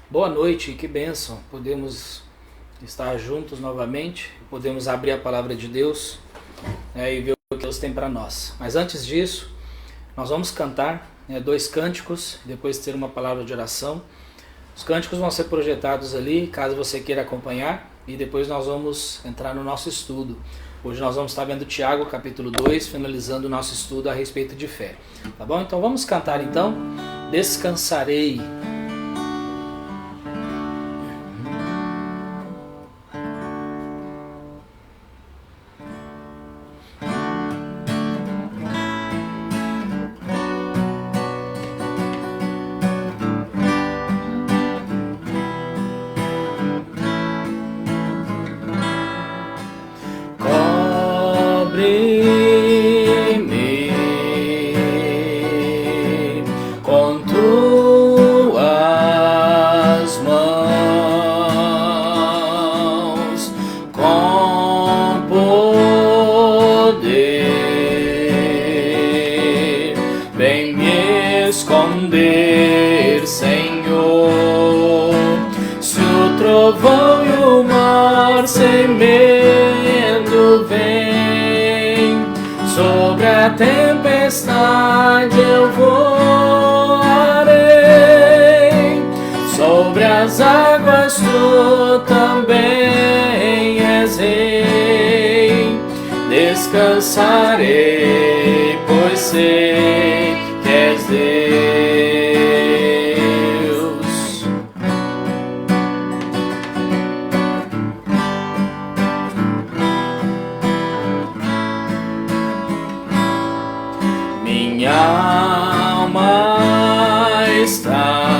Boa noite, que bênção. Podemos estar juntos novamente, podemos abrir a palavra de Deus, e ver o que Deus tem para nós. Mas antes disso, nós vamos cantar dois cânticos, depois ter uma palavra de oração. Os cânticos vão ser projetados ali, caso você queira acompanhar, e depois nós vamos entrar no nosso estudo. Hoje nós vamos estar vendo Tiago capítulo 2, finalizando o nosso estudo a respeito de fé. Tá bom? Então vamos cantar então, Descansarei. Tempestade eu voarei, sobre as águas tu também és rei. Descansarei, pois sei que és Deus. Minha alma está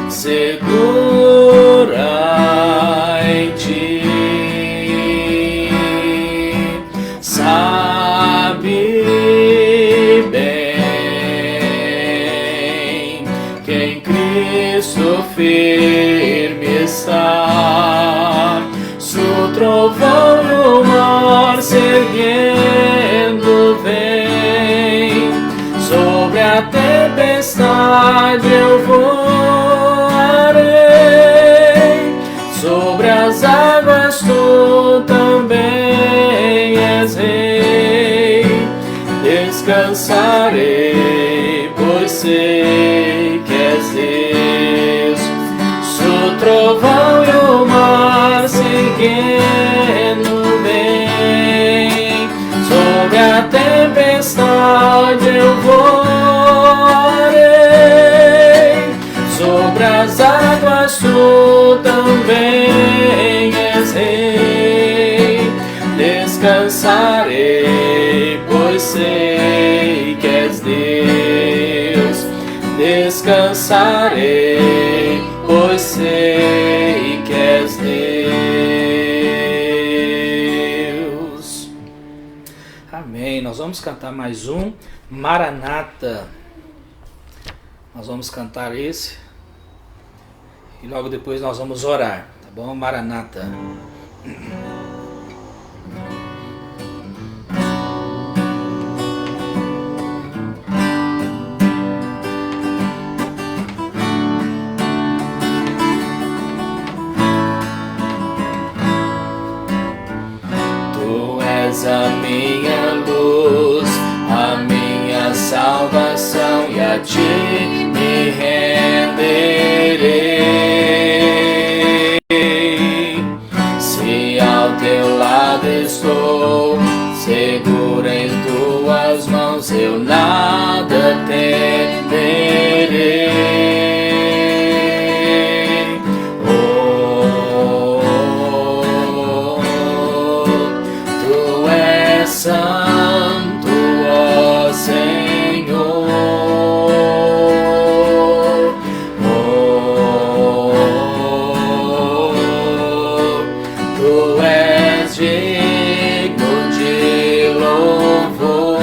segura em ti, sabe bem que em Cristo firme está. Se o trovão e o mar se erguendo vem, sobre a tempestade eu voarei, sobre as águas tu também és rei. Descansarei, pois sei que és Deus. Se o trovão e o mar se erguendo vem, sobre a tempestade eu voarei, sobre as águas tu também és rei. Descansarei, pois sei que és Deus. Descansarei, pois sei que és Deus. Amém. Nós vamos cantar mais um, Maranata. Nós vamos cantar esse e logo depois nós vamos orar, tá bom? Maranata. A minha luz, a minha salvação, e a ti me renderei. Se ao teu lado estou, seguro em tuas mãos, eu nada temerei. Santo, ó Senhor, tu és digno de louvor.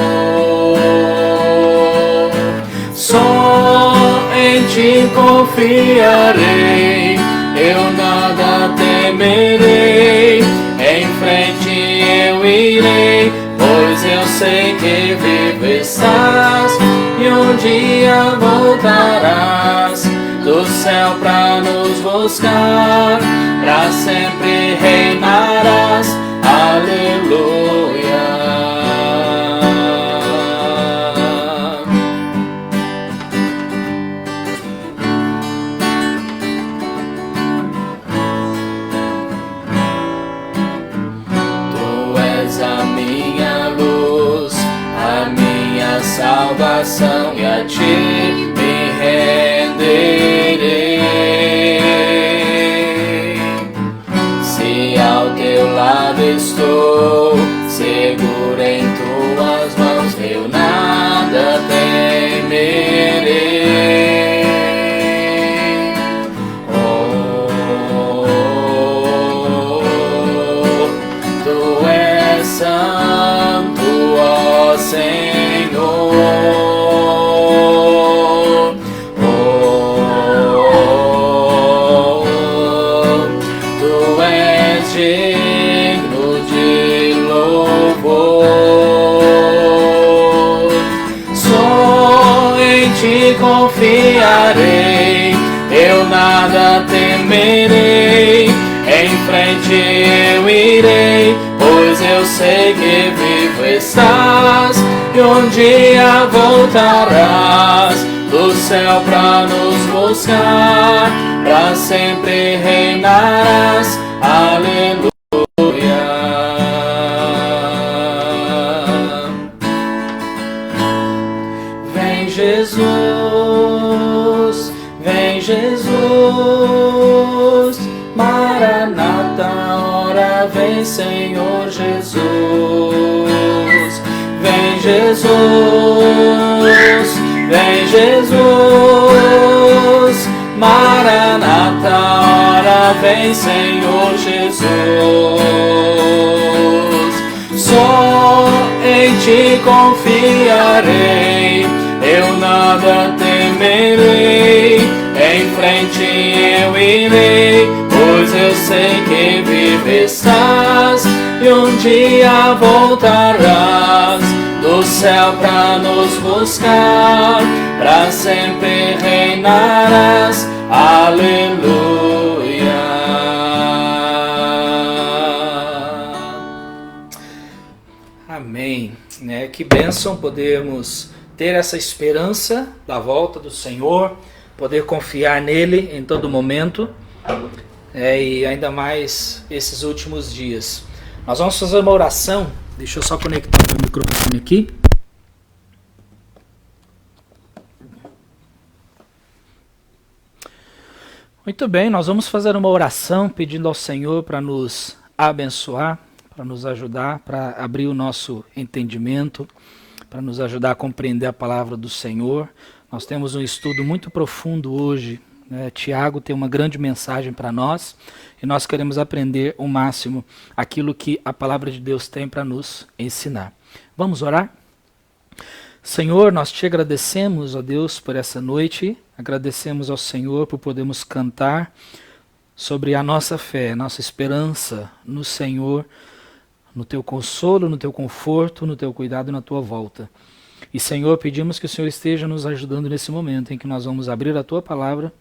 Só em ti confiarei, eu nada temerei. Em frente eu irei, pois eu sei que vivo estás e um dia voltarás. do céu pra nos buscar, pra sempre reinarás, aleluia. Tu és a minha luz, a minha salvação, e a ti me renderei. Se ao teu lado estou, seguro em tuas mãos, eu nada temerei. Tu és santo, ó Senhor. Tu és digno de louvor. Só em ti confiarei, eu nada temerei. Em frente eu irei, pois eu sei que vivo estás, e um dia voltarás do céu pra nos buscar, pra sempre reinarás, aleluia. Vem Jesus, vem Jesus, Maranata, ora vem Senhor Jesus. Vem Jesus, vem Jesus, Maranata, ora vem Senhor Jesus. Só em ti confiarei, eu nada temerei. Em frente eu irei, pois eu sei que vivo estás, e um dia voltarás do céu pra nos buscar, pra sempre reinarás, aleluia. Amém. Que bênção podermos ter essa esperança da volta do Senhor, poder confiar nele em todo momento, e ainda mais esses últimos dias. Nós vamos fazer uma oração. Deixa eu só conectar o meu microfone aqui. Muito bem, nós vamos fazer uma oração pedindo ao Senhor para nos abençoar, para nos ajudar, para abrir o nosso entendimento, para nos ajudar a compreender a palavra do Senhor. Nós temos um estudo muito profundo hoje, Tiago tem uma grande mensagem para nós, e nós queremos aprender o máximo aquilo que a palavra de Deus tem para nos ensinar. Vamos orar? Senhor, nós te agradecemos, ó Deus, por essa noite, agradecemos ao Senhor por podermos cantar sobre a nossa fé, nossa esperança no Senhor, no teu consolo, no teu conforto, no teu cuidado e na tua volta. E Senhor, pedimos que o Senhor esteja nos ajudando nesse momento em que nós vamos abrir a tua palavra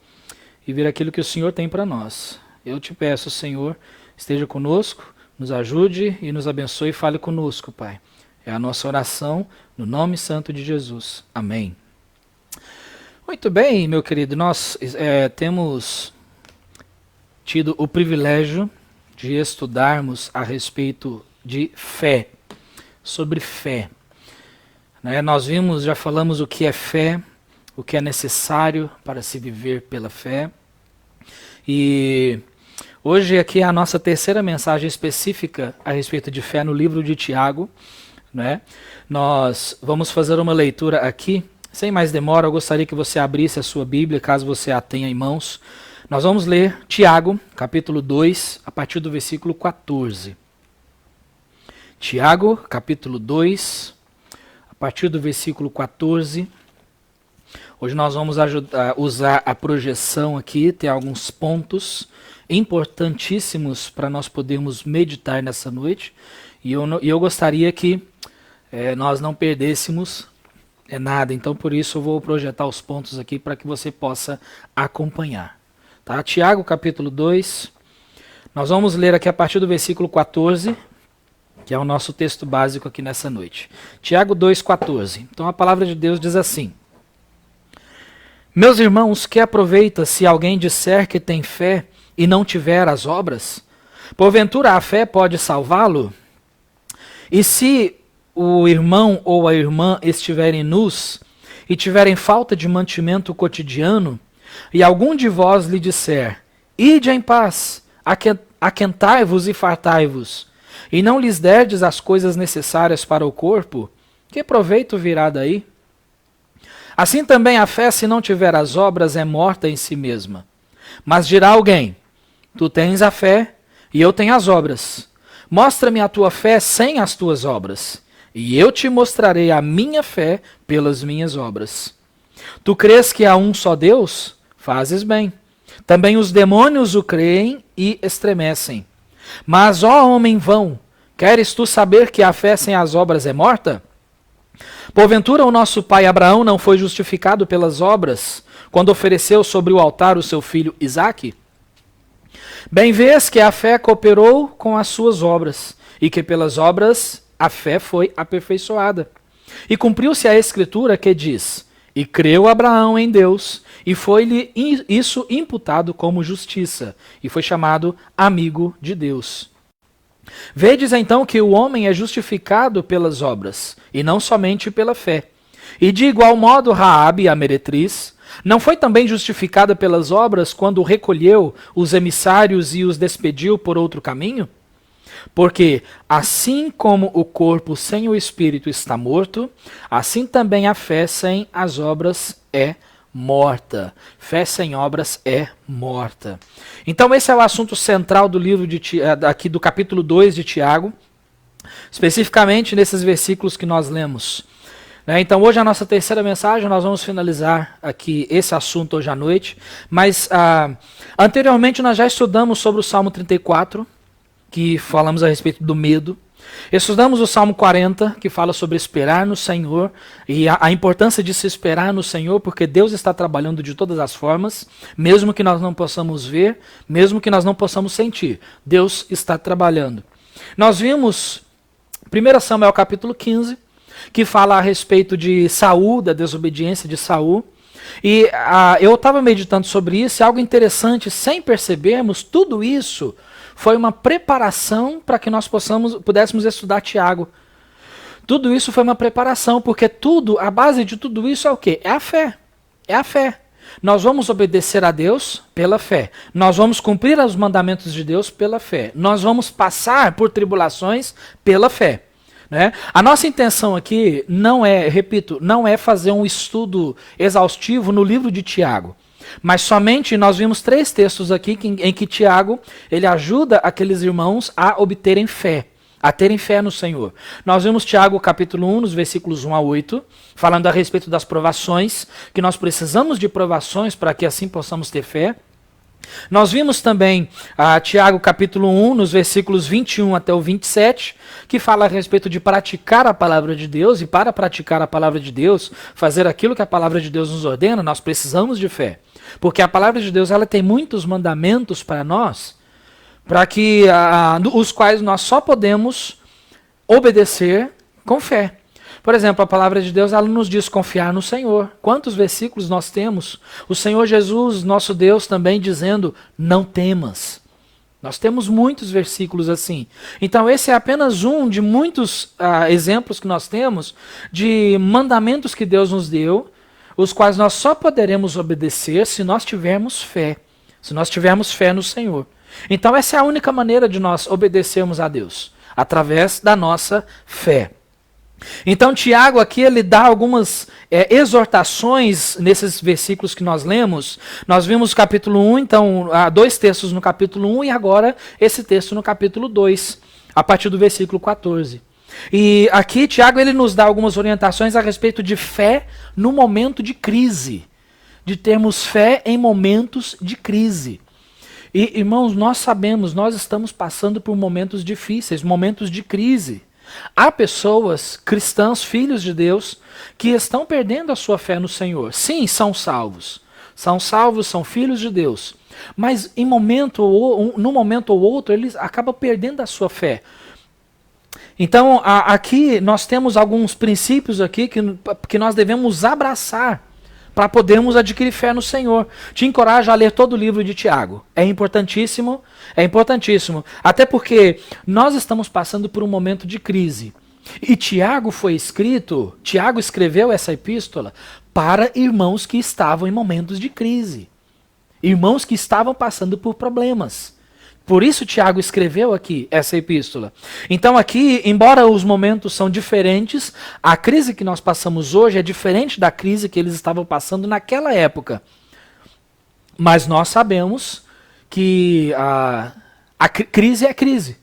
e ver aquilo que o Senhor tem para nós. Eu te peço, Senhor, esteja conosco, nos ajude e nos abençoe e fale conosco, Pai. É a nossa oração no nome santo de Jesus. Amém. Muito bem, meu querido, nós temos tido o privilégio de estudarmos a respeito de fé, sobre fé. Nós vimos, já falamos o que é fé, o que é necessário para se viver pela fé. E hoje aqui é a nossa terceira mensagem específica a respeito de fé no livro de Tiago. Nós vamos fazer uma leitura aqui. Sem mais demora, eu gostaria que você abrisse a sua Bíblia, caso você a tenha em mãos. Nós vamos ler Tiago, capítulo 2, a partir do versículo 14. Tiago, capítulo 2, a partir do versículo 14. Hoje nós vamos usar a projeção aqui, tem alguns pontos importantíssimos para nós podermos meditar nessa noite. E eu gostaria que nós não perdêssemos É nada, então por isso eu vou projetar os pontos aqui para que você possa acompanhar. Tá? Tiago capítulo 2, nós vamos ler aqui a partir do versículo 14, que é o nosso texto básico aqui nessa noite. Tiago 2,14. Então a palavra de Deus diz assim: Meus irmãos, que aproveita se alguém disser que tem fé e não tiver as obras? Porventura a fé pode salvá-lo? E se o irmão ou a irmã estiverem nus e tiverem falta de mantimento cotidiano, e algum de vós lhe disser: Ide em paz, aquentai-vos e fartai-vos, e não lhes derdes as coisas necessárias para o corpo, que proveito virá daí? Assim também a fé, se não tiver as obras, é morta em si mesma. Mas dirá alguém: Tu tens a fé, e eu tenho as obras. Mostra-me a tua fé sem as tuas obras, e eu te mostrarei a minha fé pelas minhas obras. Tu crês que há um só Deus? Fazes bem. Também os demônios o creem e estremecem. Mas, ó homem vão, queres tu saber que a fé sem as obras é morta? Porventura o nosso pai Abraão não foi justificado pelas obras, quando ofereceu sobre o altar o seu filho Isaque? Bem vês que a fé cooperou com as suas obras, e que pelas obras a fé foi aperfeiçoada. E cumpriu-se a escritura que diz: E creu Abraão em Deus, e foi-lhe isso imputado como justiça, e foi chamado amigo de Deus. Vedes então que o homem é justificado pelas obras, e não somente pela fé. E de igual modo Raabe, a meretriz, não foi também justificada pelas obras quando recolheu os emissários e os despediu por outro caminho? Porque assim como o corpo sem o espírito está morto, assim também a fé sem as obras é morta. Fé sem obras é morta. Então esse é o assunto central do livro aqui do capítulo 2 de Tiago, especificamente nesses versículos que nós lemos. Então hoje a nossa terceira mensagem, nós vamos finalizar aqui esse assunto hoje à noite, mas anteriormente nós já estudamos sobre o Salmo 34, que falamos a respeito do medo. Estudamos o Salmo 40, que fala sobre esperar no Senhor e a importância de se esperar no Senhor, porque Deus está trabalhando de todas as formas, mesmo que nós não possamos ver, mesmo que nós não possamos sentir, Deus está trabalhando. Nós vimos 1 Samuel capítulo 15, que fala a respeito de Saul, da desobediência de Saul. E eu estava meditando sobre isso, e algo interessante, sem percebermos, tudo isso foi uma preparação para que nós pudéssemos estudar Tiago. Tudo isso foi uma preparação, porque a base de tudo isso é o quê? É a fé. É a fé. Nós vamos obedecer a Deus pela fé. Nós vamos cumprir os mandamentos de Deus pela fé. Nós vamos passar por tribulações pela fé. Né? A nossa intenção aqui não é fazer um estudo exaustivo no livro de Tiago, mas somente nós vimos 3 textos aqui em que Tiago ele ajuda aqueles irmãos a obterem fé, a terem fé no Senhor. Nós vimos Tiago capítulo 1, nos versículos 1 a 8, falando a respeito das provações, que nós precisamos de provações para que assim possamos ter fé. Nós vimos também Tiago capítulo 1, nos versículos 21 até o 27, que fala a respeito de praticar a palavra de Deus, e para praticar a palavra de Deus, fazer aquilo que a palavra de Deus nos ordena, nós precisamos de fé. Porque a palavra de Deus ela tem muitos mandamentos para nós, para que os quais nós só podemos obedecer com fé. Por exemplo, a palavra de Deus ela nos diz confiar no Senhor. Quantos versículos nós temos? O Senhor Jesus, nosso Deus, também dizendo, não temas. Nós temos muitos versículos assim. Então esse é apenas um de muitos exemplos que nós temos de mandamentos que Deus nos deu, os quais nós só poderemos obedecer se nós tivermos fé. Se nós tivermos fé no Senhor. Então essa é a única maneira de nós obedecermos a Deus, através da nossa fé. Então Tiago aqui ele dá algumas exortações nesses versículos que nós lemos. Nós vimos o capítulo 1, então há 2 textos no capítulo 1 e agora esse texto no capítulo 2, a partir do versículo 14. E aqui Tiago ele nos dá algumas orientações a respeito de fé no momento de crise, de termos fé em momentos de crise. E irmãos, nós sabemos, nós estamos passando por momentos difíceis, momentos de crise. Há pessoas, cristãos, filhos de Deus, que estão perdendo a sua fé no Senhor. Sim, são salvos. São salvos, são filhos de Deus. Mas num momento ou outro, eles acabam perdendo a sua fé. Então, aqui nós temos alguns princípios aqui que nós devemos abraçar para podermos adquirir fé no Senhor. Te encorajo a ler todo o livro de Tiago. É importantíssimo, é importantíssimo. Até porque nós estamos passando por um momento de crise. E Tiago escreveu essa epístola para irmãos que estavam em momentos de crise. Irmãos que estavam passando por problemas. Por isso Tiago escreveu aqui essa epístola. Então aqui, embora os momentos são diferentes, a crise que nós passamos hoje é diferente da crise que eles estavam passando naquela época. Mas nós sabemos que a crise é crise.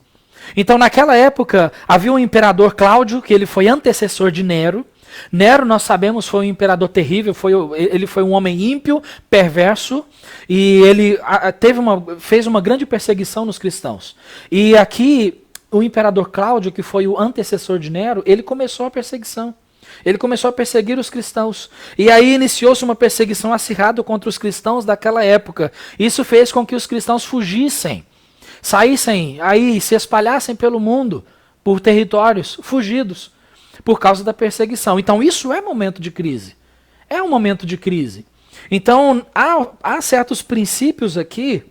Então naquela época havia um imperador Cláudio, que ele foi antecessor de Nero. Nero, nós sabemos, foi um imperador terrível, ele foi um homem ímpio, perverso, e ele fez uma grande perseguição nos cristãos. E aqui, o imperador Cláudio, que foi o antecessor de Nero, ele começou a perseguição. Ele começou a perseguir os cristãos. E aí iniciou-se uma perseguição acirrada contra os cristãos daquela época. Isso fez com que os cristãos fugissem, saíssem aí, se espalhassem pelo mundo, por territórios, fugidos, por causa da perseguição. Então isso é momento de crise. É um momento de crise. Então há certos princípios aqui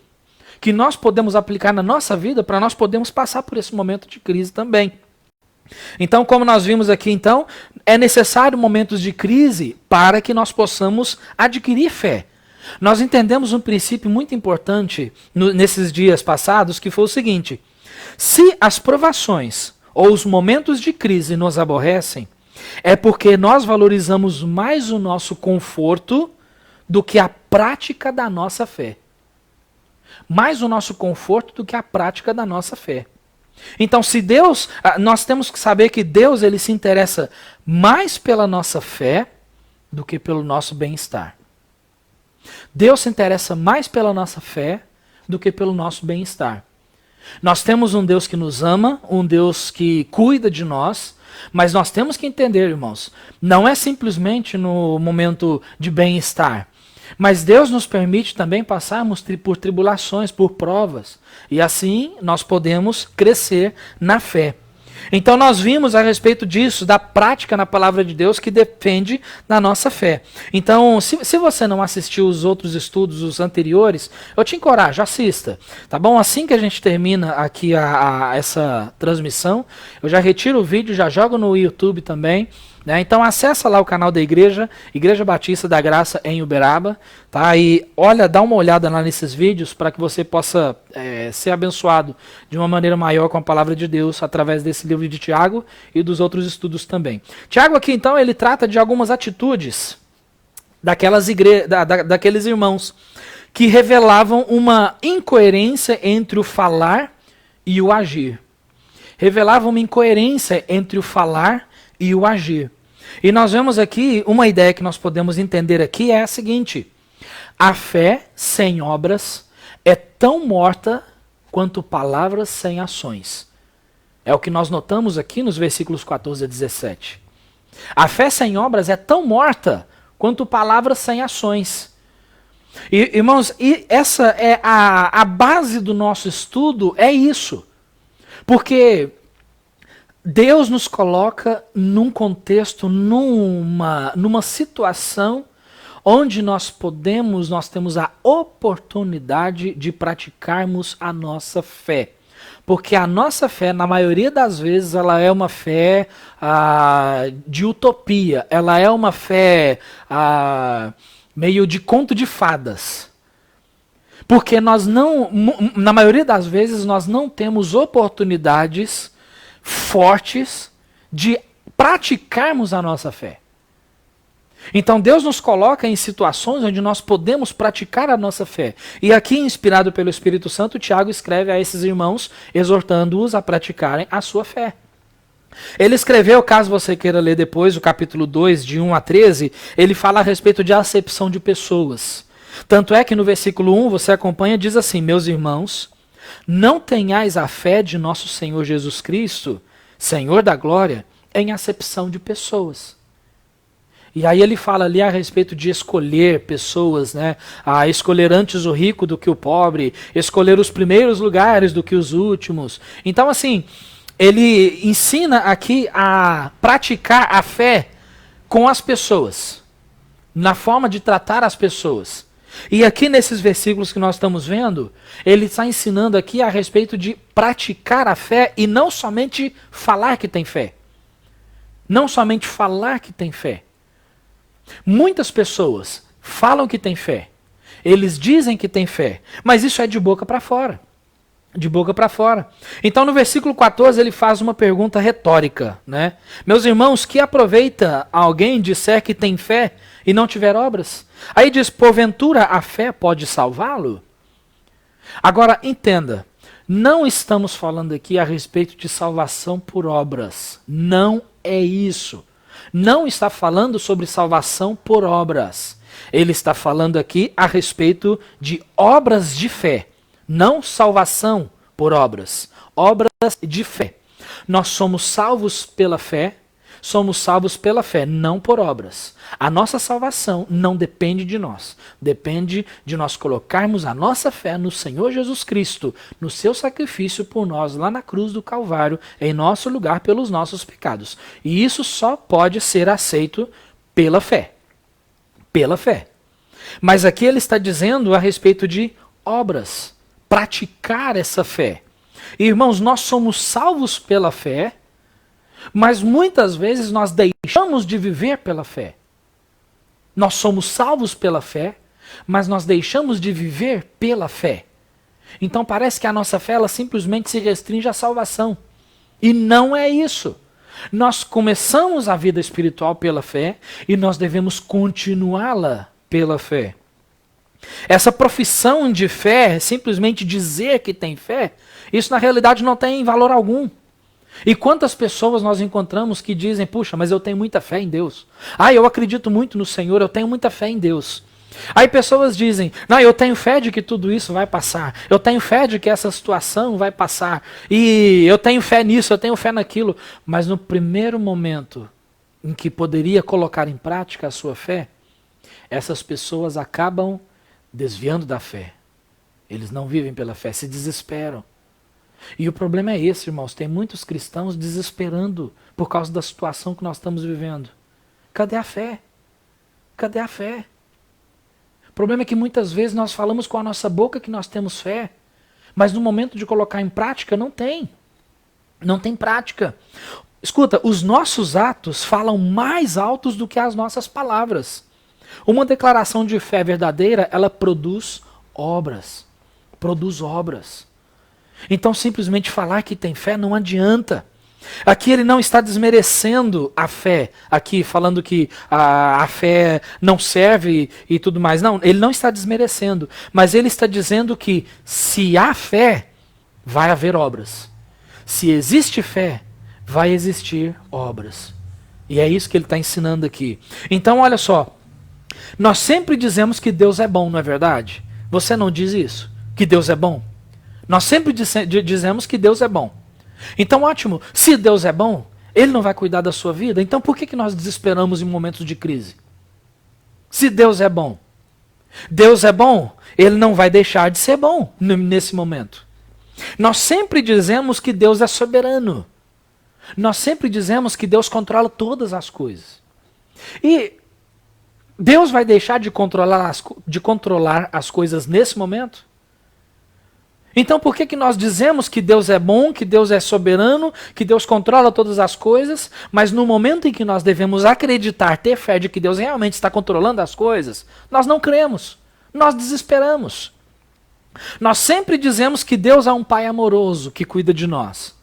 que nós podemos aplicar na nossa vida para nós podermos passar por esse momento de crise também. Então, como nós vimos aqui, então, é necessário momentos de crise para que nós possamos adquirir fé. Nós entendemos um princípio muito importante nesses dias passados, que foi o seguinte: se as provações ou os momentos de crise nos aborrecem, é porque nós valorizamos mais o nosso conforto do que a prática da nossa fé. Mais o nosso conforto do que a prática da nossa fé. Então, se Deus, nós temos que saber que Deus ele se interessa mais pela nossa fé do que pelo nosso bem-estar. Deus se interessa mais pela nossa fé do que pelo nosso bem-estar. Nós temos um Deus que nos ama, um Deus que cuida de nós, mas nós temos que entender, irmãos, não é simplesmente no momento de bem-estar, mas Deus nos permite também passarmos por tribulações, por provas, e assim nós podemos crescer na fé. Então nós vimos a respeito disso, da prática na palavra de Deus que depende da nossa fé. Então, se você não assistiu os outros estudos, os anteriores, eu te encorajo, assista, tá bom? Assim que a gente termina aqui essa transmissão, eu já retiro o vídeo, já jogo no YouTube também, né? Então acessa lá o canal da Igreja Batista da Graça em Uberaba, tá? E dá uma olhada lá nesses vídeos para que você possa ser abençoado de uma maneira maior com a palavra de Deus através desse livro de Tiago e dos outros estudos também. Tiago aqui então ele trata de algumas atitudes daqueles irmãos que revelavam uma incoerência entre o falar e o agir. Revelavam uma incoerência entre o falar e o agir. E nós vemos aqui, uma ideia que nós podemos entender aqui é a seguinte: a fé sem obras é tão morta quanto palavras sem ações. É o que nós notamos aqui nos versículos 14 a 17. A fé sem obras é tão morta quanto palavras sem ações. E, irmãos, essa é a base do nosso estudo, é isso. Porque Deus nos coloca num contexto, numa situação onde nós temos a oportunidade de praticarmos a nossa fé. Porque a nossa fé, na maioria das vezes, ela é uma fé de utopia, ela é uma fé meio de conto de fadas. Porque na maioria das vezes, nós não temos oportunidades fortes de praticarmos a nossa fé. Então Deus nos coloca em situações onde nós podemos praticar a nossa fé. E aqui, inspirado pelo Espírito Santo, Tiago escreve a esses irmãos, exortando-os a praticarem a sua fé. Ele escreveu, caso você queira ler depois, o capítulo 2, de 1 a 13, ele fala a respeito de acepção de pessoas. Tanto é que no versículo 1, você acompanha, diz assim: meus irmãos, não tenhais a fé de nosso Senhor Jesus Cristo Senhor da glória em acepção de pessoas. E aí ele fala ali a respeito de escolher pessoas, né? A escolher antes o rico do que o pobre, escolher os primeiros lugares do que os últimos. Então, assim, ele ensina aqui a praticar a fé com as pessoas, na forma de tratar as pessoas. E aqui nesses versículos que nós estamos vendo, ele está ensinando aqui a respeito de praticar a fé e não somente falar que tem fé. Não somente falar que tem fé. Muitas pessoas falam que têm fé, eles dizem que têm fé, mas isso é de boca para fora. De boca para fora. Então no versículo 14 ele faz uma pergunta retórica, né? Meus irmãos, que aproveita alguém disser que tem fé e não tiver obras? Aí diz, porventura a fé pode salvá-lo? Agora entenda, não estamos falando aqui a respeito de salvação por obras. Não é isso. Não está falando sobre salvação por obras. Ele está falando aqui a respeito de obras de fé. Não salvação por obras. Obras de fé. Nós somos salvos pela fé. Somos salvos pela fé, não por obras. A nossa salvação não depende de nós. Depende de nós colocarmos a nossa fé no Senhor Jesus Cristo, no seu sacrifício por nós lá na cruz do Calvário, em nosso lugar pelos nossos pecados. E isso só pode ser aceito pela fé. Pela fé. Mas aqui ele está dizendo a respeito de obras. Praticar essa fé. Irmãos, nós somos salvos pela fé, mas muitas vezes nós deixamos de viver pela fé. Nós somos salvos pela fé, mas nós deixamos de viver pela fé. Então parece que a nossa fé ela simplesmente se restringe à salvação. E não é isso. Nós começamos a vida espiritual pela fé e nós devemos continuá-la pela fé. Essa profissão de fé, simplesmente dizer que tem fé, isso na realidade não tem valor algum. E quantas pessoas nós encontramos que dizem, puxa, mas eu tenho muita fé em Deus. Ah, eu acredito muito no Senhor, eu tenho muita fé em Deus. Aí pessoas dizem, não, eu tenho fé de que tudo isso vai passar. Eu tenho fé de que essa situação vai passar. E eu tenho fé nisso, eu tenho fé naquilo. Mas no primeiro momento em que poderia colocar em prática a sua fé, essas pessoas acabam desviando da fé. Eles não vivem pela fé, se desesperam. E o problema é esse, irmãos. Tem muitos cristãos desesperando por causa da situação que nós estamos vivendo. Cadê a fé? Cadê a fé? O problema é que muitas vezes nós falamos com a nossa boca que nós temos fé, mas no momento de colocar em prática, não tem. Não tem prática. Escuta, os nossos atos falam mais altos do que as nossas palavras. Uma declaração de fé verdadeira, ela produz obras. Produz obras. Então simplesmente falar que tem fé não adianta. Aqui ele não está desmerecendo a fé, aqui falando que a fé não serve e tudo mais. Não, ele não está desmerecendo, mas ele está dizendo que se há fé, vai haver obras. Se existe fé, vai existir obras. E é isso que ele está ensinando aqui. Então olha só, nós sempre dizemos que Deus é bom, não é verdade? Você não diz isso? Que Deus é bom? Nós sempre dizemos que Deus é bom. Então ótimo, se Deus é bom, Ele não vai cuidar da sua vida, então por que nós desesperamos em momentos de crise? Se Deus é bom, Ele não vai deixar de ser bom nesse momento. Nós sempre dizemos que Deus é soberano. Nós sempre dizemos que Deus controla todas as coisas. E Deus vai deixar de controlar as coisas nesse momento? Então por que nós dizemos que Deus é bom, que Deus é soberano, que Deus controla todas as coisas, mas no momento em que nós devemos acreditar, ter fé de que Deus realmente está controlando as coisas, nós não cremos, nós desesperamos. Nós sempre dizemos que Deus é um Pai amoroso que cuida de nós,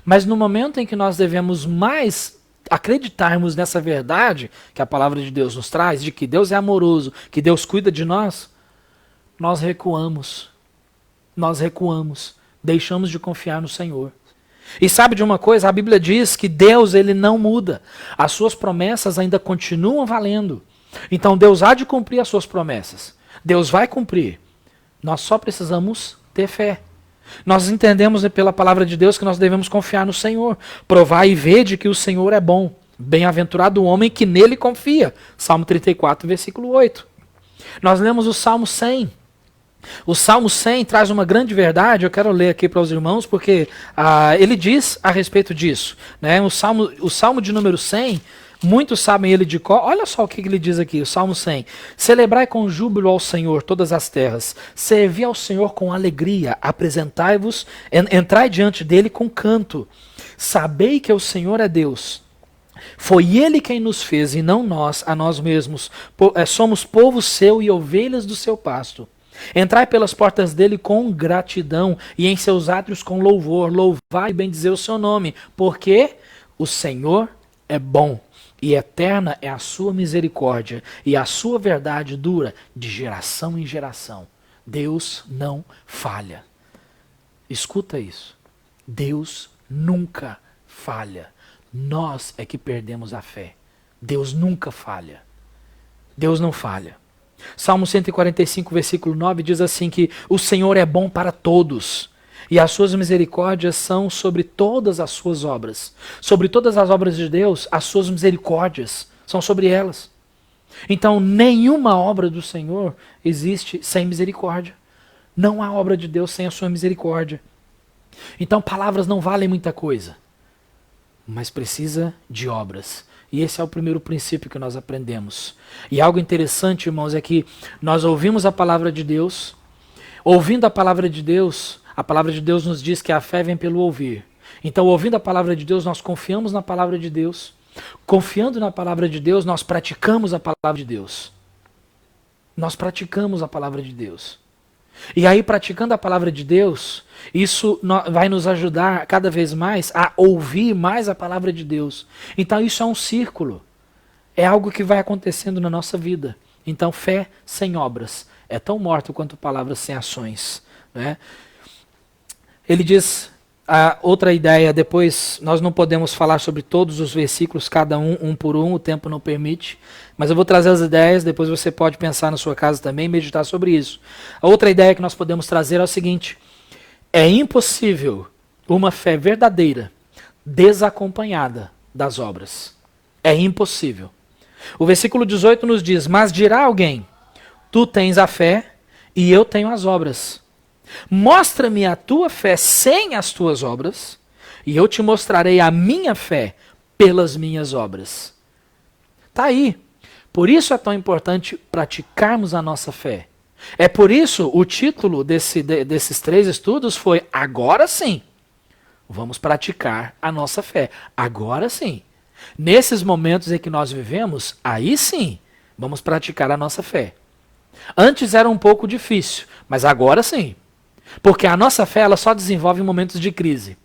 mas no momento em que nós devemos mais acreditarmos nessa verdade que a palavra de Deus nos traz, de que Deus é amoroso, que Deus cuida de nós, nós recuamos. Nós recuamos, deixamos de confiar no Senhor. E sabe de uma coisa? A Bíblia diz que Deus ele não muda. As suas promessas ainda continuam valendo. Então Deus há de cumprir as suas promessas. Deus vai cumprir. Nós só precisamos ter fé. Nós entendemos pela palavra de Deus que nós devemos confiar no Senhor. Provar e ver de que o Senhor é bom. Bem-aventurado o homem que nele confia. Salmo 34, versículo 8. Nós lemos o Salmo 100. O Salmo 100 traz uma grande verdade, eu quero ler aqui para os irmãos, porque ele diz a respeito disso. Né? O Salmo de número 100, muitos sabem ele de cor. Olha só o que ele diz aqui, o Salmo 100. Celebrai com júbilo ao Senhor todas as terras, servi ao Senhor com alegria, apresentai-vos, entrai diante dele com canto. Sabei que o Senhor é Deus. Foi ele quem nos fez e não nós, a nós mesmos. Somos povo seu e ovelhas do seu pasto. Entrai pelas portas dele com gratidão e em seus átrios com louvor. Louvai e bendizer o seu nome, porque o Senhor é bom e eterna é a sua misericórdia e a sua verdade dura de geração em geração. Deus não falha. Escuta isso. Deus nunca falha. Nós é que perdemos a fé. Deus nunca falha. Deus não falha. Salmo 145, versículo 9 diz assim que o Senhor é bom para todos e as suas misericórdias são sobre todas as suas obras. Sobre todas as obras de Deus, as suas misericórdias são sobre elas. Então, nenhuma obra do Senhor existe sem misericórdia. Não há obra de Deus sem a sua misericórdia. Então, palavras não valem muita coisa, mas precisa de obras. E esse é o primeiro princípio que nós aprendemos. E algo interessante, irmãos, é que nós ouvimos a palavra de Deus. Ouvindo a palavra de Deus nos diz que a fé vem pelo ouvir. Então, ouvindo a palavra de Deus, nós confiamos na palavra de Deus. Confiando na palavra de Deus, nós praticamos a palavra de Deus. Nós praticamos a palavra de Deus. E aí, praticando a palavra de Deus, isso vai nos ajudar cada vez mais a ouvir mais a palavra de Deus. Então isso é um círculo. É algo que vai acontecendo na nossa vida. Então fé sem obras é tão morta quanto palavras sem ações. Né? Ele diz, outra ideia, depois nós não podemos falar sobre todos os versículos, cada um por um, o tempo não permite. Mas eu vou trazer as ideias, depois você pode pensar na sua casa também e meditar sobre isso. A outra ideia que nós podemos trazer é o seguinte: é impossível uma fé verdadeira desacompanhada das obras. É impossível. O versículo 18 nos diz: mas dirá alguém, tu tens a fé e eu tenho as obras. Mostra-me a tua fé sem as tuas obras, e eu te mostrarei a minha fé pelas minhas obras. Está aí. Por isso é tão importante praticarmos a nossa fé. É por isso o título desses 3 estudos foi Agora sim, vamos praticar a nossa fé. Agora sim. Nesses momentos em que nós vivemos, aí sim, vamos praticar a nossa fé. Antes era um pouco difícil, mas agora sim. Porque a nossa fé ela só desenvolve em momentos de crise.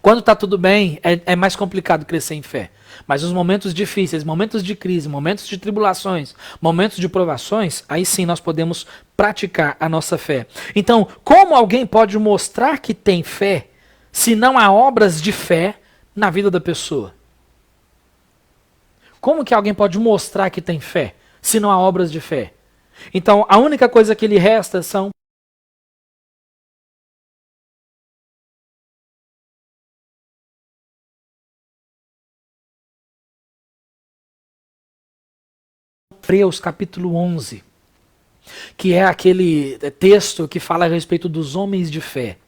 Quando está tudo bem, é mais complicado crescer em fé. Mas os momentos difíceis, momentos de crise, momentos de tribulações, momentos de provações, aí sim nós podemos praticar a nossa fé. Então, como alguém pode mostrar que tem fé, se não há obras de fé na vida da pessoa? Como que alguém pode mostrar que tem fé, se não há obras de fé? Então, a única coisa que lhe resta são Hebreus capítulo 11, que é aquele texto que fala a respeito dos homens de fé.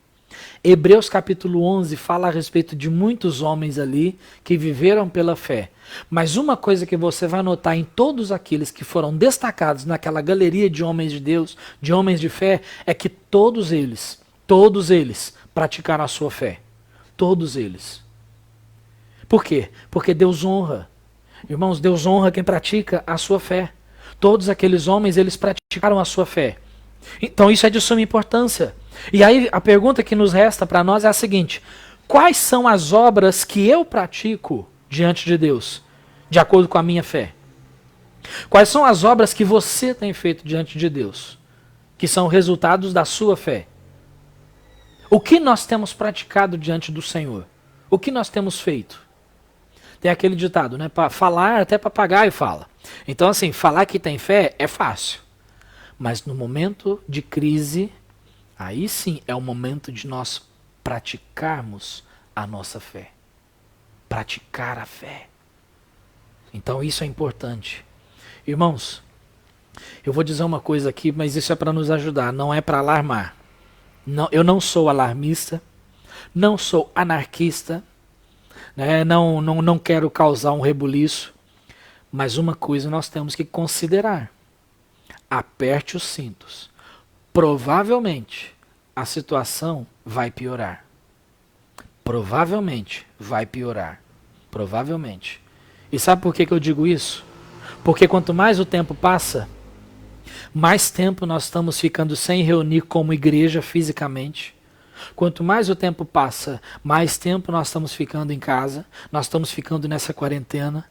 Hebreus capítulo 11 fala a respeito de muitos homens ali que viveram pela fé. Mas uma coisa que você vai notar em todos aqueles que foram destacados naquela galeria de homens de Deus, de homens de fé, é que todos eles praticaram a sua fé. Todos eles. Por quê? Porque Deus honra. Irmãos, Deus honra quem pratica a sua fé. Todos aqueles homens, eles praticaram a sua fé. Então isso é de suma importância. E aí a pergunta que nos resta para nós é a seguinte: quais são as obras que eu pratico diante de Deus, de acordo com a minha fé? Quais são as obras que você tem feito diante de Deus, que são resultados da sua fé? O que nós temos praticado diante do Senhor? O que nós temos feito? Tem aquele ditado, né? Para falar, até papagaio fala. Então, assim, falar que tem fé é fácil. Mas no momento de crise, Aí sim é o momento de nós praticarmos a nossa fé. Praticar a fé. Então isso é importante. Irmãos, eu vou dizer uma coisa aqui, mas isso é para nos ajudar, não é para alarmar. Não, eu não sou alarmista, não sou anarquista, né? Não quero causar um rebuliço, mas uma coisa nós temos que considerar. Aperte os cintos. Provavelmente a situação vai piorar. Provavelmente vai piorar. Provavelmente. E sabe por que eu digo isso? Porque quanto mais o tempo passa, mais tempo nós estamos ficando sem reunir como igreja fisicamente. Quanto mais o tempo passa, mais tempo nós estamos ficando em casa, nós estamos ficando nessa quarentena.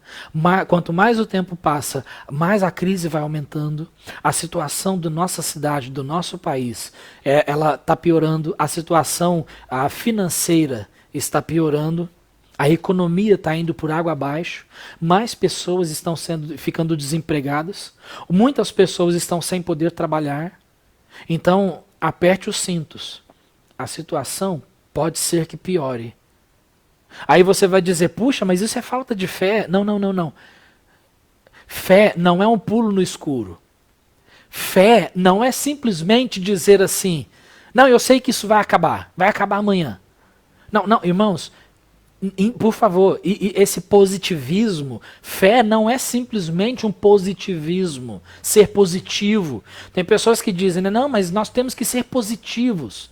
Quanto mais o tempo passa, mais a crise vai aumentando. A situação da nossa cidade, do nosso país, ela está piorando. A situação financeira está piorando. A economia está indo por água abaixo, mais pessoas estão ficando desempregadas, muitas pessoas estão sem poder trabalhar. Então, aperte os cintos. A situação pode ser que piore. Aí você vai dizer, puxa, mas isso é falta de fé. Não. Fé não é um pulo no escuro. Fé não é simplesmente dizer assim, não, eu sei que isso vai acabar amanhã. Não, irmãos, por favor, e esse positivismo, fé não é simplesmente um positivismo, ser positivo. Tem pessoas que dizem, não, mas nós temos que ser positivos.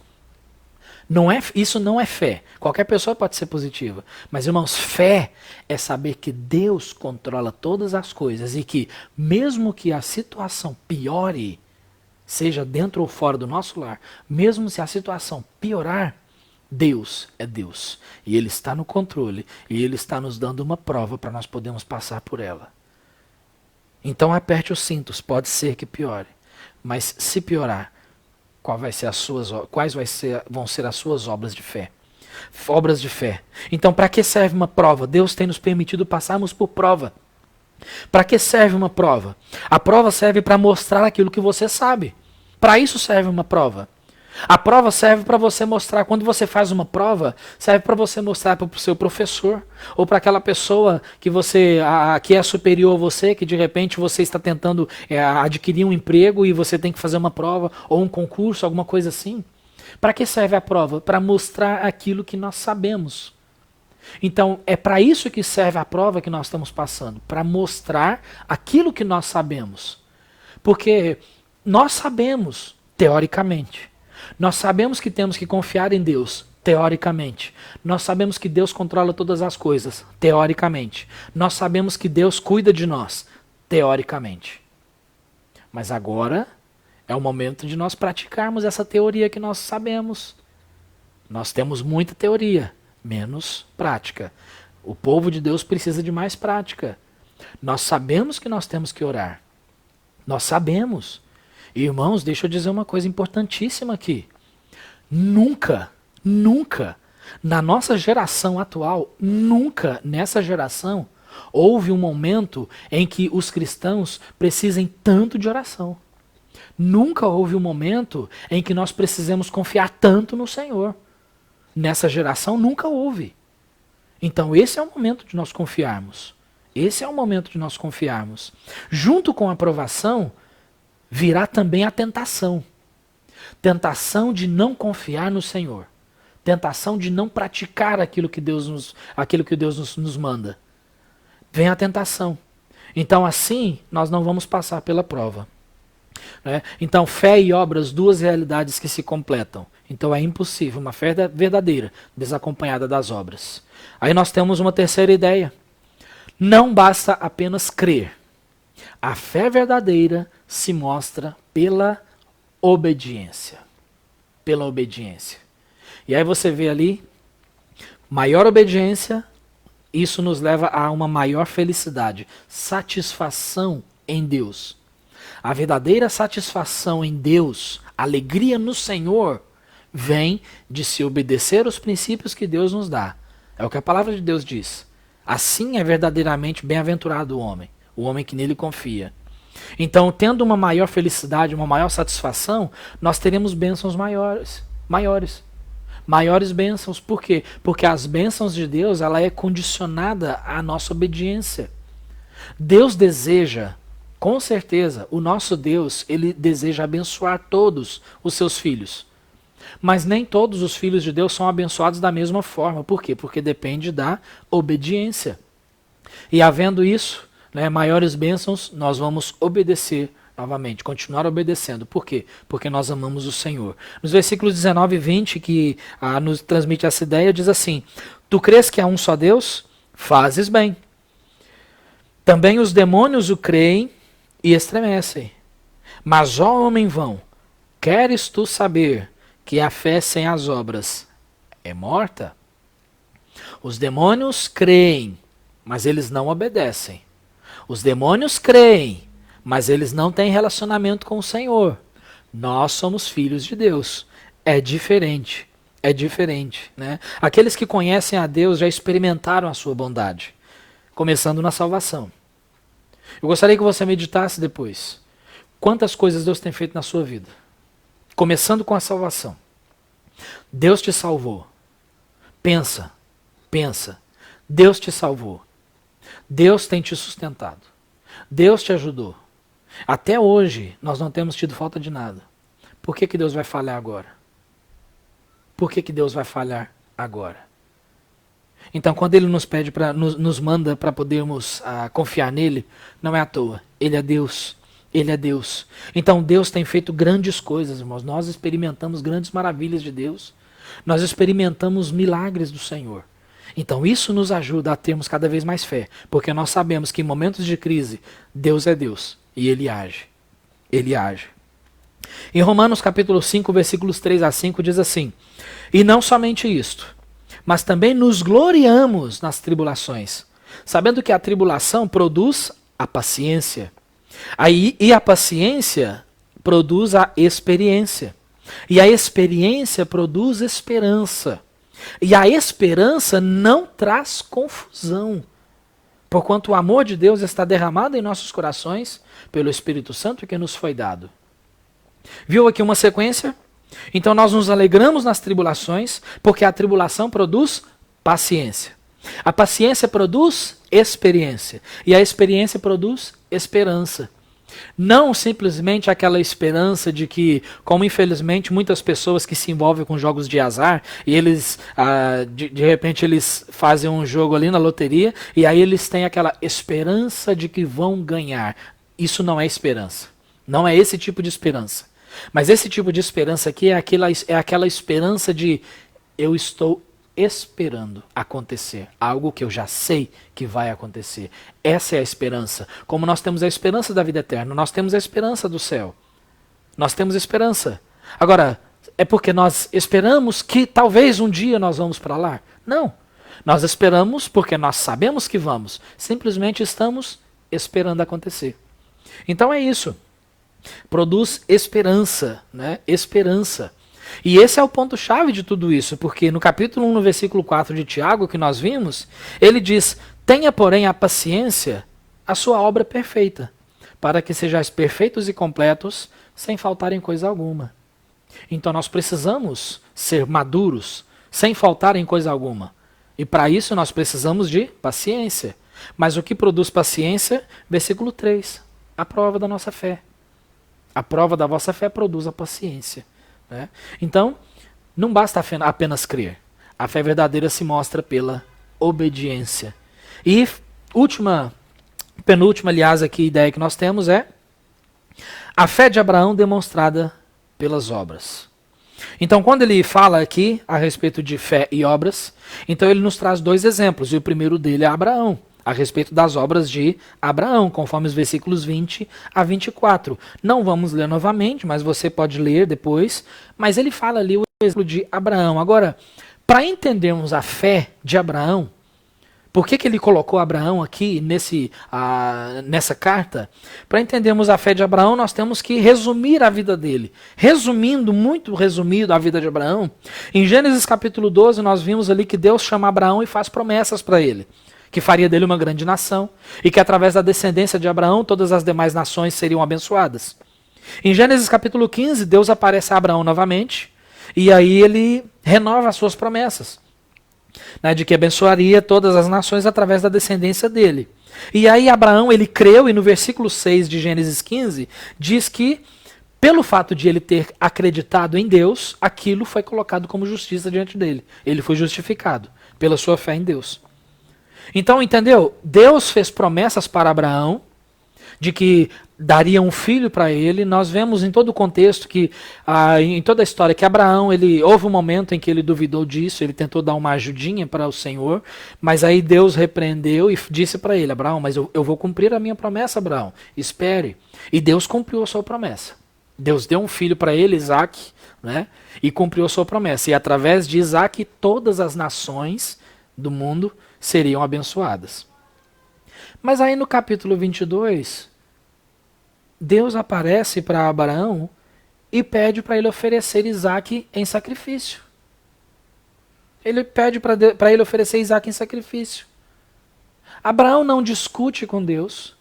Isso não é fé. Qualquer pessoa pode ser positiva. Mas, irmãos, fé é saber que Deus controla todas as coisas e que, mesmo que a situação piore, seja dentro ou fora do nosso lar, mesmo se a situação piorar, Deus é Deus. E Ele está no controle. E Ele está nos dando uma prova para nós podermos passar por ela. Então aperte os cintos. Pode ser que piore. Mas se piorar, quais vão ser as suas obras de fé? Obras de fé. Então para que serve uma prova? Deus tem nos permitido passarmos por prova. Para que serve uma prova? A prova serve para mostrar aquilo que você sabe. Para isso serve uma prova. A prova serve para você mostrar, quando você faz uma prova, serve para você mostrar para o seu professor, ou para aquela pessoa que é superior a você, que de repente você está tentando adquirir um emprego e você tem que fazer uma prova, ou um concurso, alguma coisa assim. Para que serve a prova? Para mostrar aquilo que nós sabemos. Então, é para isso que serve a prova que nós estamos passando, para mostrar aquilo que nós sabemos. Porque nós sabemos, teoricamente, nós sabemos que temos que confiar em Deus, teoricamente. Nós sabemos que Deus controla todas as coisas, teoricamente. Nós sabemos que Deus cuida de nós, teoricamente. Mas agora é o momento de nós praticarmos essa teoria que nós sabemos. Nós temos muita teoria, menos prática. O povo de Deus precisa de mais prática. Nós sabemos que nós temos que orar. Nós sabemos. Irmãos, deixa eu dizer uma coisa importantíssima aqui. Nunca, na nossa geração atual, nunca nessa geração, houve um momento em que os cristãos precisem tanto de oração. Nunca houve um momento em que nós precisemos confiar tanto no Senhor. Nessa geração nunca houve. Então esse é o momento de nós confiarmos. Esse é o momento de nós confiarmos. Junto com a aprovação, virá também a tentação. Tentação de não confiar no Senhor. Tentação de não praticar aquilo que Deus nos manda. Vem a tentação. Então assim, nós não vamos passar pela prova. Né? Então fé e obras, duas realidades que se completam. Então é impossível uma fé verdadeira desacompanhada das obras. Aí nós temos uma terceira ideia. Não basta apenas crer. A fé verdadeira se mostra pela obediência. Pela obediência. E aí você vê ali, maior obediência, isso nos leva a uma maior felicidade, satisfação em Deus. A verdadeira satisfação em Deus, alegria no Senhor, vem de se obedecer os princípios que Deus nos dá. É o que a palavra de Deus diz. Assim é verdadeiramente bem-aventurado o homem que nele confia. Então, tendo uma maior felicidade, uma maior satisfação, nós teremos bênçãos maiores. Maiores bênçãos. Por quê? Porque as bênçãos de Deus, ela é condicionada à nossa obediência. Deus deseja, com certeza, o nosso Deus, ele deseja abençoar todos os seus filhos. Mas nem todos os filhos de Deus são abençoados da mesma forma. Por quê? Porque depende da obediência. E havendo isso, maiores bênçãos, nós vamos obedecer novamente, continuar obedecendo. Por quê? Porque nós amamos o Senhor. Nos versículos 19 e 20, que nos transmite essa ideia, diz assim: Tu crês que há um só Deus? Fazes bem. Também os demônios o creem e estremecem. Mas, ó homem vão, queres tu saber que a fé sem as obras é morta? Os demônios creem, mas eles não obedecem. Os demônios creem, mas eles não têm relacionamento com o Senhor. Nós somos filhos de Deus. É diferente. É diferente, né? Aqueles que conhecem a Deus já experimentaram a sua bondade, começando na salvação. Eu gostaria que você meditasse depois. Quantas coisas Deus tem feito na sua vida? Começando com a salvação. Deus te salvou. Pensa. Deus te salvou. Deus tem te sustentado. Deus te ajudou. Até hoje, nós não temos tido falta de nada. Por que Deus vai falhar agora? Por que Deus vai falhar agora? Então, quando Ele nos pede, nos manda para podermos confiar nele, não é à toa. Ele é Deus. Ele é Deus. Então, Deus tem feito grandes coisas, irmãos. Nós experimentamos grandes maravilhas de Deus. Nós experimentamos milagres do Senhor. Então isso nos ajuda a termos cada vez mais fé, porque nós sabemos que em momentos de crise, Deus é Deus e Ele age. Ele age. Em Romanos capítulo 5, versículos 3 a 5 diz assim: E não somente isto, mas também nos gloriamos nas tribulações, sabendo que a tribulação produz a paciência. E a paciência produz a experiência. E a experiência produz esperança. E a esperança não traz confusão, porquanto o amor de Deus está derramado em nossos corações pelo Espírito Santo que nos foi dado. Viu aqui uma sequência? Então nós nos alegramos nas tribulações, porque a tribulação produz paciência. A paciência produz experiência. E a experiência produz esperança. Não simplesmente aquela esperança de que, como infelizmente muitas pessoas que se envolvem com jogos de azar, e eles, de repente eles fazem um jogo ali na loteria, e aí eles têm aquela esperança de que vão ganhar. Isso não é esperança. Não é esse tipo de esperança. Mas esse tipo de esperança aqui é aquela esperança de eu estou esperando acontecer, algo que eu já sei que vai acontecer. Essa é a esperança. Como nós temos a esperança da vida eterna, nós temos a esperança do céu. Nós temos esperança. Agora, é porque nós esperamos que talvez um dia nós vamos para lá? Não. Nós esperamos porque nós sabemos que vamos. Simplesmente estamos esperando acontecer. Então é isso. Produz esperança, né? Esperança. E esse é o ponto-chave de tudo isso, porque no capítulo 1, no versículo 4 de Tiago, que nós vimos, ele diz: tenha, porém, a paciência, a sua obra perfeita, para que sejais perfeitos e completos, sem faltar em coisa alguma. Então nós precisamos ser maduros, sem faltar em coisa alguma. E para isso nós precisamos de paciência. Mas o que produz paciência? Versículo 3, a prova da nossa fé. A prova da vossa fé produz a paciência. Né? Então, não basta apenas crer. A fé verdadeira se mostra pela obediência. E penúltima, aliás, aqui, ideia que nós temos é a fé de Abraão demonstrada pelas obras. Então, quando ele fala aqui a respeito de fé e obras, então ele nos traz dois exemplos. E o primeiro dele é Abraão, a respeito das obras de Abraão, conforme os versículos 20 a 24. Não vamos ler novamente, mas você pode ler depois. Mas ele fala ali o exemplo de Abraão. Agora, para entendermos a fé de Abraão, por que ele colocou Abraão aqui nessa carta? Para entendermos a fé de Abraão, nós temos que resumir a vida dele. Resumindo, muito resumido a vida de Abraão, em Gênesis capítulo 12, nós vimos ali que Deus chama Abraão e faz promessas para ele. que faria dele uma grande nação, e que através da descendência de Abraão todas as demais nações seriam abençoadas. Em Gênesis capítulo 15, Deus aparece a Abraão novamente, e aí ele renova as suas promessas, né, de que abençoaria todas as nações através da descendência dele. E aí Abraão, ele creu, e no versículo 6 de Gênesis 15, diz que pelo fato de ele ter acreditado em Deus, aquilo foi colocado como justiça diante dele. Ele foi justificado pela sua fé em Deus. Então, entendeu? Deus fez promessas para Abraão de que daria um filho para ele. Nós vemos em todo o contexto que, em toda a história, que Abraão, houve um momento em que ele duvidou disso, ele tentou dar uma ajudinha para o Senhor, mas aí Deus repreendeu e disse para ele: Abraão, mas eu vou cumprir a minha promessa, Abraão, espere. E Deus cumpriu a sua promessa. Deus deu um filho para ele, Isaac, né, e cumpriu a sua promessa. E através de Isaac, todas as nações do mundo seriam abençoadas. Mas aí no capítulo 22, Deus aparece para Abraão e pede para ele oferecer Isaac em sacrifício. Ele pede para ele oferecer Isaac em sacrifício. Abraão não discute com Deus,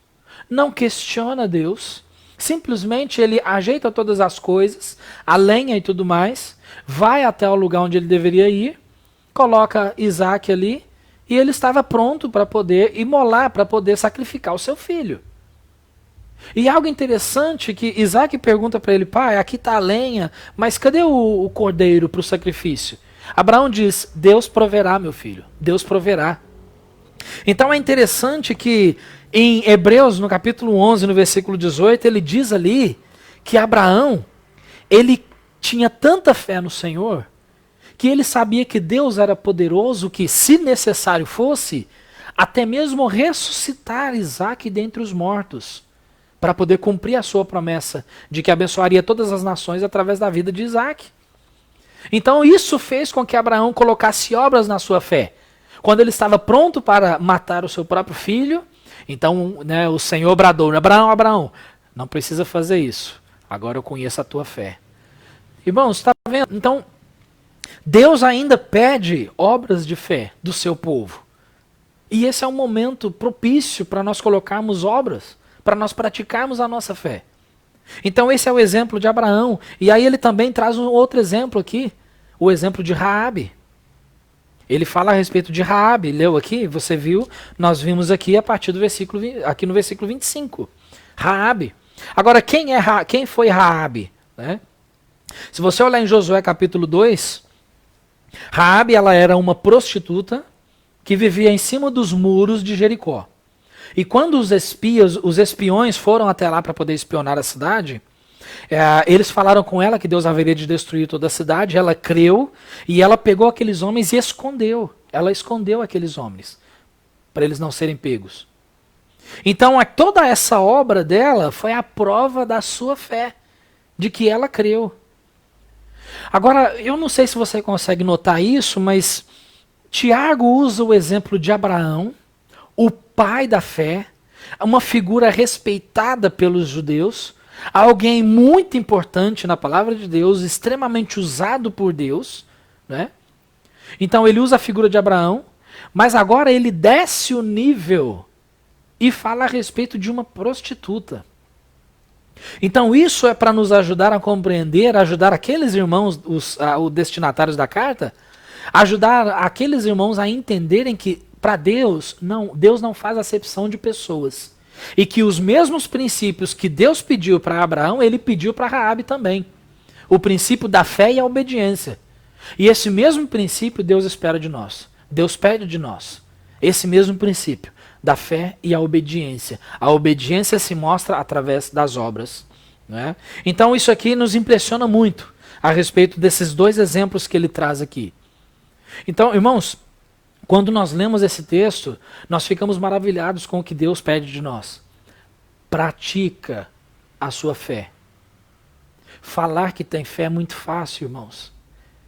não questiona Deus, simplesmente ele ajeita todas as coisas, a lenha e tudo mais, vai até o lugar onde ele deveria ir, coloca Isaac ali, e ele estava pronto para poder imolar, para poder sacrificar o seu filho. E algo interessante que Isaac pergunta para ele: pai, aqui está a lenha, mas cadê o cordeiro para o sacrifício? Abraão diz: Deus proverá, meu filho, Deus proverá. Então é interessante que em Hebreus, no capítulo 11, no versículo 18, ele diz ali que Abraão, ele tinha tanta fé no Senhor, que ele sabia que Deus era poderoso, que se necessário fosse, até mesmo ressuscitar Isaac dentre os mortos, para poder cumprir a sua promessa de que abençoaria todas as nações através da vida de Isaac. Então isso fez com que Abraão colocasse obras na sua fé. Quando ele estava pronto para matar o seu próprio filho, então, né, o Senhor bradou: Abraão, Abraão, não precisa fazer isso. Agora eu conheço a tua fé. Irmãos, está vendo? Então, Deus ainda pede obras de fé do seu povo. E esse é um momento propício para nós colocarmos obras, para nós praticarmos a nossa fé. Então esse é o exemplo de Abraão. E aí ele também traz um outro exemplo aqui, o exemplo de Raabe. Ele fala a respeito de Raabe, leu aqui, você viu, nós vimos aqui a partir do versículo, aqui no versículo 25. Raabe. Agora, quem foi Raabe? Né? Se você olhar em Josué capítulo 2, Raabe, ela era uma prostituta que vivia em cima dos muros de Jericó. E quando os espiões foram até lá para poder espionar a cidade, eles falaram com ela que Deus haveria de destruir toda a cidade. Ela creu e ela pegou aqueles homens e escondeu. Ela escondeu aqueles homens para eles não serem pegos. Então toda essa obra dela foi a prova da sua fé, de que ela creu. Agora, eu não sei se você consegue notar isso, mas Tiago usa o exemplo de Abraão, o pai da fé, uma figura respeitada pelos judeus, alguém muito importante na palavra de Deus, extremamente usado por Deus, né? Então ele usa a figura de Abraão, mas agora ele desce o nível e fala a respeito de uma prostituta. Então isso é para nos ajudar a compreender, ajudar aqueles irmãos, os destinatários da carta, ajudar aqueles irmãos a entenderem que para Deus não faz acepção de pessoas. E que os mesmos princípios que Deus pediu para Abraão, ele pediu para Raabe também. O princípio da fé e a obediência. E esse mesmo princípio Deus espera de nós. Deus pede de nós. Esse mesmo princípio da fé e a obediência. A obediência se mostra através das obras. Né? Então isso aqui nos impressiona muito a respeito desses dois exemplos que ele traz aqui. Então, irmãos, quando nós lemos esse texto, nós ficamos maravilhados com o que Deus pede de nós. Pratica a sua fé. Falar que tem fé é muito fácil, irmãos.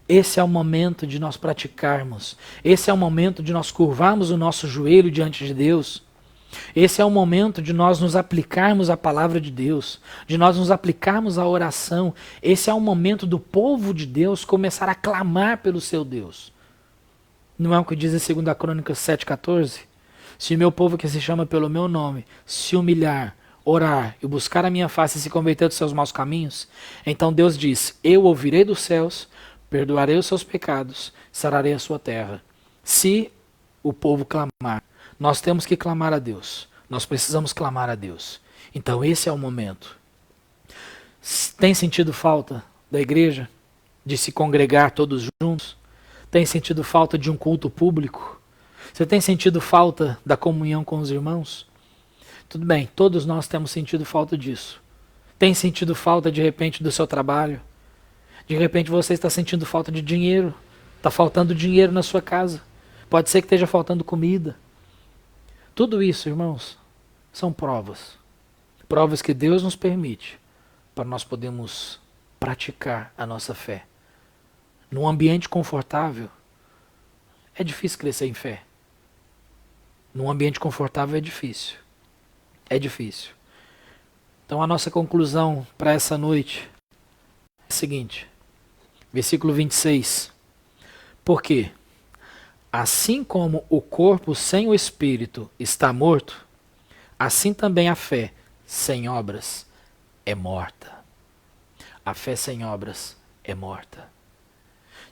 Esse é o momento de nós praticarmos. Esse é o momento de nós curvarmos o nosso joelho diante de Deus. Esse é o momento de nós nos aplicarmos à palavra de Deus, de nós nos aplicarmos à oração. Esse é o momento do povo de Deus começar a clamar pelo seu Deus. Não é o que diz em 2 Crônicas 7,14? Se o meu povo que se chama pelo meu nome se humilhar, orar e buscar a minha face e se converter dos seus maus caminhos, então Deus diz, eu ouvirei dos céus, perdoarei os seus pecados, sararei a sua terra. Se o povo clamar, nós temos que clamar a Deus. Nós precisamos clamar a Deus. Então esse é o momento. Tem sentido falta da igreja de se congregar todos juntos? Tem sentido falta de um culto público? Você tem sentido falta da comunhão com os irmãos? Tudo bem, todos nós temos sentido falta disso. Tem sentido falta de repente do seu trabalho? De repente você está sentindo falta de dinheiro? Está faltando dinheiro na sua casa? Pode ser que esteja faltando comida. Tudo isso, irmãos, são provas. Provas que Deus nos permite para nós podermos praticar a nossa fé. Num ambiente confortável, é difícil crescer em fé. Num ambiente confortável é difícil. É difícil. Então a nossa conclusão para essa noite é a seguinte. Versículo 26. Por quê? Assim como o corpo sem o espírito está morto, assim também a fé sem obras é morta. A fé sem obras é morta.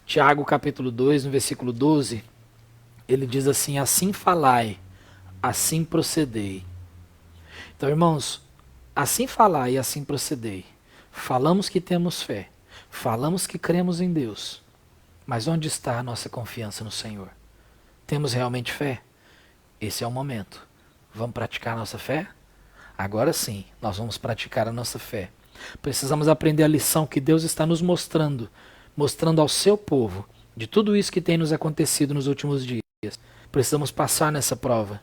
Tiago capítulo 2, no versículo 12, ele diz assim, assim falai, assim procedei. Então, irmãos, assim falai e assim procedei. Falamos que temos fé, falamos que cremos em Deus, mas onde está a nossa confiança no Senhor? Temos realmente fé? Esse é o momento. Vamos praticar a nossa fé? Agora sim, nós vamos praticar a nossa fé. Precisamos aprender a lição que Deus está nos mostrando ao seu povo, de tudo isso que tem nos acontecido nos últimos dias. Precisamos passar nessa prova.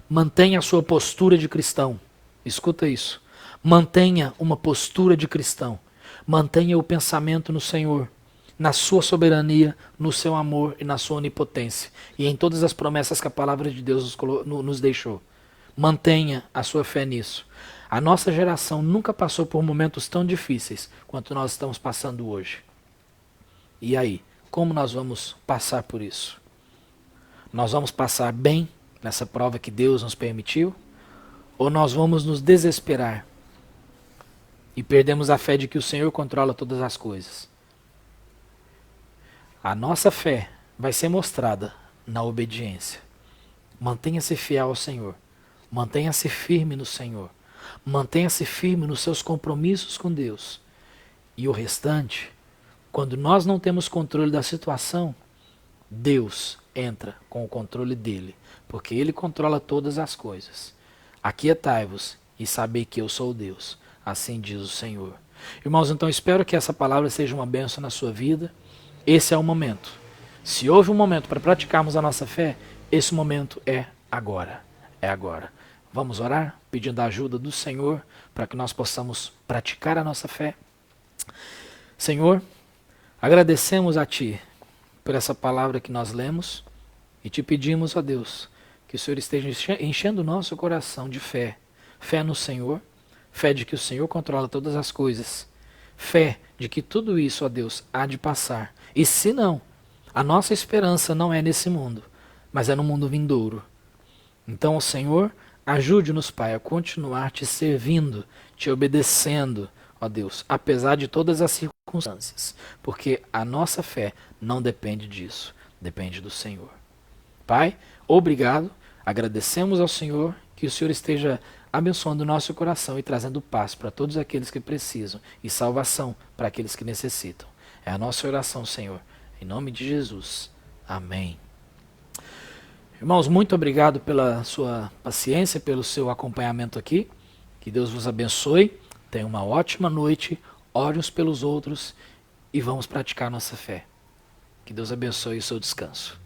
Mantenha a sua postura de cristão. Escuta isso. Mantenha uma postura de cristão. Mantenha o pensamento no Senhor, na sua soberania, no seu amor e na sua onipotência, e em todas as promessas que a palavra de Deus nos deixou. Mantenha a sua fé nisso. A nossa geração nunca passou por momentos tão difíceis quanto nós estamos passando hoje. E aí, como nós vamos passar por isso? Nós vamos passar bem nessa prova que Deus nos permitiu? Ou nós vamos nos desesperar e perdemos a fé de que o Senhor controla todas as coisas? A nossa fé vai ser mostrada na obediência. Mantenha-se fiel ao Senhor. Mantenha-se firme no Senhor. Mantenha-se firme nos seus compromissos com Deus. E o restante, quando nós não temos controle da situação, Deus entra com o controle dele, porque ele controla todas as coisas. Aquietai-vos e sabei que eu sou Deus, assim diz o Senhor. Irmãos, então espero que essa palavra seja uma bênção na sua vida. Esse é o momento. Se houve um momento para praticarmos a nossa fé, esse momento é agora. É agora. Vamos orar, pedindo a ajuda do Senhor, para que nós possamos praticar a nossa fé. Senhor, agradecemos a Ti por essa palavra que nós lemos e Te pedimos, ó Deus, que o Senhor esteja enchendo o nosso coração de fé. Fé no Senhor, fé de que o Senhor controla todas as coisas, fé de que tudo isso, ó Deus, há de passar. E se não, a nossa esperança não é nesse mundo, mas é no mundo vindouro. Então, ó Senhor, ajude-nos, Pai, a continuar Te servindo, Te obedecendo, ó Deus, apesar de todas as circunstâncias, porque a nossa fé não depende disso, depende do Senhor. Pai, obrigado, agradecemos ao Senhor, que o Senhor esteja abençoando o nosso coração e trazendo paz para todos aqueles que precisam e salvação para aqueles que necessitam. É a nossa oração, Senhor, em nome de Jesus. Amém. Irmãos, muito obrigado pela sua paciência, pelo seu acompanhamento aqui. Que Deus vos abençoe. Tenha uma ótima noite. Ore uns pelos outros e vamos praticar nossa fé. Que Deus abençoe o seu descanso.